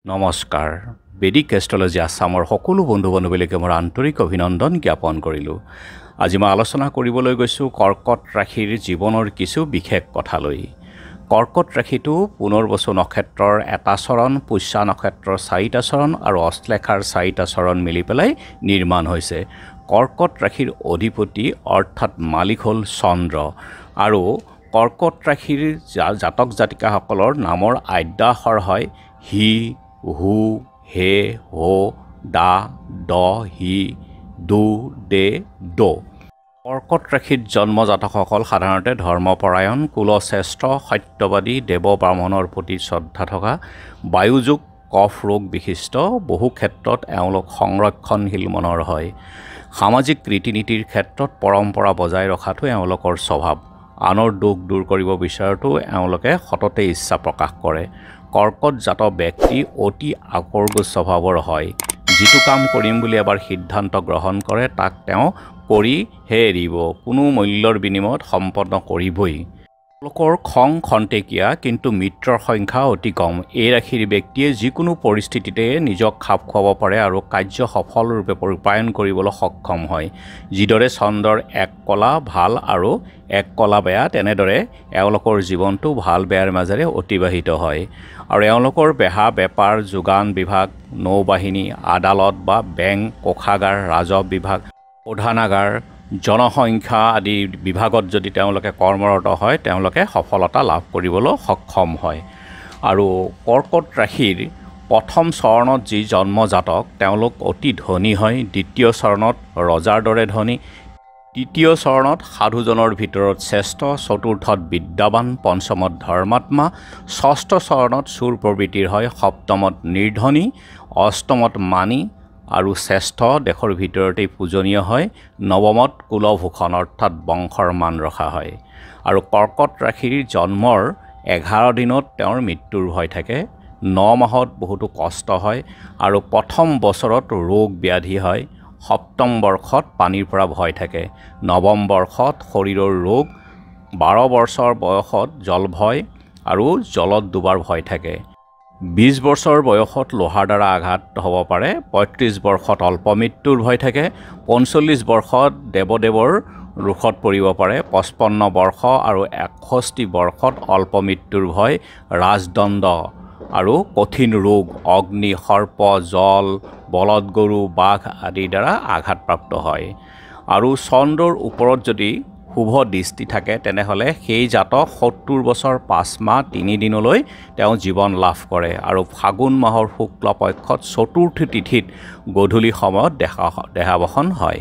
নমস্কাৰ বেদিক এষ্ট্ৰলজি আছামৰ সকলো বন্ধু বান্ধৱীলৈকে মোৰ আন্তৰিক অভিনন্দন জ্ঞাপন কৰিলোঁ। আজি মই আলোচনা কৰিবলৈ গৈছোঁ কৰ্কট ৰাশিৰ জীৱনৰ কিছু বিশেষ কথালৈ। কৰ্কট ৰাশিটো পুনৰ্বসু নক্ষত্ৰৰ এটা চৰণ, পুষ্যা নক্ষত্ৰৰ 4টা চৰণ আৰু অশ্লেষাৰ 4টা চৰণ মিলি পেলাই নিৰ্মাণ হৈছে। কৰ্কট ৰাশিৰ অধিপতি অৰ্থাৎ মালিক হ'ল চন্দ্ৰ আৰু কৰ্কট ৰাশিৰ জাতক জাতিকাসকলৰ নামৰ আদ্যাক্ষৰ হয় হি, হু, হে, হো, দা, দ, হি, দু, দে, দ। কৰ্কট ৰাশিত জন্মজাতকসকল সাধাৰণতে ধৰ্মপৰায়ণ, কুলশ্ৰেষ্ঠ, সত্যবাদী, দেৱ ব্ৰাহ্মণৰ প্ৰতি শ্ৰদ্ধা থকা, বায়ুযোগ কফ ৰোগ বিশিষ্ট, বহু ক্ষেত্ৰত এওঁলোক সংৰক্ষণশীল মনৰ হয়। সামাজিক ৰীতি নীতিৰ ক্ষেত্ৰত পৰম্পৰা বজাই ৰখাটো এওঁলোকৰ স্বভাৱ। আনৰ দুখ দূৰ কৰিব বিচৰাটো এওঁলোকে সততে ইচ্ছা প্ৰকাশ কৰে। কৰ্কট জাত ব্যক্তি অতি আকৰ্ষক স্বভাৱৰ হয়। যিটো কাম কৰিম বুলি এবাৰ সিদ্ধান্ত গ্ৰহণ কৰে তাক তেওঁ কৰিহে এৰিব, কোনো মূল্যৰ বিনিময়ত সম্পন্ন কৰিবই। তেওঁলোকৰ খং খন্তেকীয়া, কিন্তু মিত্ৰৰ সংখ্যা অতি কম। এই ৰাশিৰ ব্যক্তিয়ে যিকোনো পৰিস্থিতিতে নিজক খাপ খুৱাব পাৰে আৰু কাৰ্য সফলৰূপে ৰূপায়ণ কৰিবলৈ সক্ষম হয়। যিদৰে চন্দ্ৰৰ এক কলা ভাল আৰু এক কলা বেয়া, তেনেদৰে এওঁলোকৰ জীৱনটো ভাল বেয়াৰ মাজেৰে অতিবাহিত হয়। আৰু এওঁলোকৰ বেপাৰ, যোগান বিভাগ, নৌবাহিনী, আদালত বা বেংক, কোষাগাৰ, ৰাজহ বিভাগ, শোধনাগাৰ, জনসংখ্যা আদি বিভাগত যদি তেওঁলোকে কৰ্মৰত হয়, তেওঁলোকে সফলতা লাভ কৰিবলৈ সক্ষম হয়। আৰু কৰ্কট ৰাশিৰ প্ৰথম চৰণত যি জন্মজাতক তেওঁলোক অতি ধনী হয়, দ্বিতীয় চৰণত ৰজাৰ দৰে ধনী, তৃতীয় চৰণত সাধুজনৰ ভিতৰত শ্ৰেষ্ঠ, চতুৰ্থত বিদ্যাৱান, পঞ্চমত ধৰ্মাত্মা, ষষ্ঠ চৰণত চুৰ প্ৰবৃত্তিৰ হয়, সপ্তমত নিৰ্ধনী, অষ্টমত মানি আৰু শ্ৰেষ্ঠ দেশৰ ভিতৰতেই পূজনীয় হয়, নৱমত কুলভূষণ অৰ্থাৎ বংশৰ মান ৰখা হয়। আৰু কৰ্কট ৰাশিৰ জন্মৰ 11 দিনত তেওঁৰ মৃত্যুৰ ভয় থাকে, 9 মাহত বহুতো কষ্ট হয় আৰু প্ৰথম বছৰত ৰোগ ব্যাধি হয়, সপ্তম বৰ্ষত পানীৰ পৰা ভয় থাকে, নৱম বৰ্ষত শৰীৰৰ ৰোগ, 12 বছৰ বয়সত জল ভয় আৰু জলত ডুবাৰ ভয় থাকে, 20 বছৰ বয়সত লোহাৰ দ্বাৰা আঘাত হ'ব পাৰে, 35 বৰ্ষত অল্প মৃত্যুৰ ভয় থাকে, 45 বৰ্ষত দেৱদেৱৰ ৰোষত পৰিব পাৰে, 55 বৰ্ষ আৰু 61 বৰ্ষত অল্প মৃত্যুৰ ভয়, ৰাজদণ্ড আৰু কঠিন ৰোগ, অগ্নি, সৰ্প, জল, বলদ গৰু, বাঘ আদিৰ দ্বাৰা আঘাতপ্ৰাপ্ত হয়। আৰু চন্দ্ৰৰ ওপৰত যদি শুভ দৃষ্টি থাকে তেনেহ'লে সেই জাতক 70 বছৰ 5 মাহ 3 দিনলৈ তেওঁ জীৱন লাভ কৰে। আৰু ফাগুন মাহৰ শুক্ল পক্ষত চতুৰ্থী তিথিত গধূলি সময়ত দেহাৱসান হয়।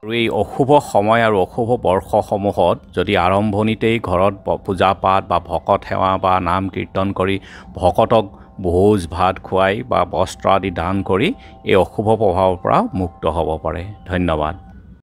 আৰু এই অশুভ সময় আৰু অশুভ বৰ্ষসমূহত যদি আৰম্ভণিতেই ঘৰত পূজা পাঠ বা ভকত সেৱা বা নাম কীৰ্তন কৰি ভকতক ভোজ ভাত খুৱাই বা বস্ত্ৰ আদি দান কৰি এই অশুভ প্ৰভাৱৰ পৰা মুক্ত হ'ব পাৰে। ধন্যবাদ।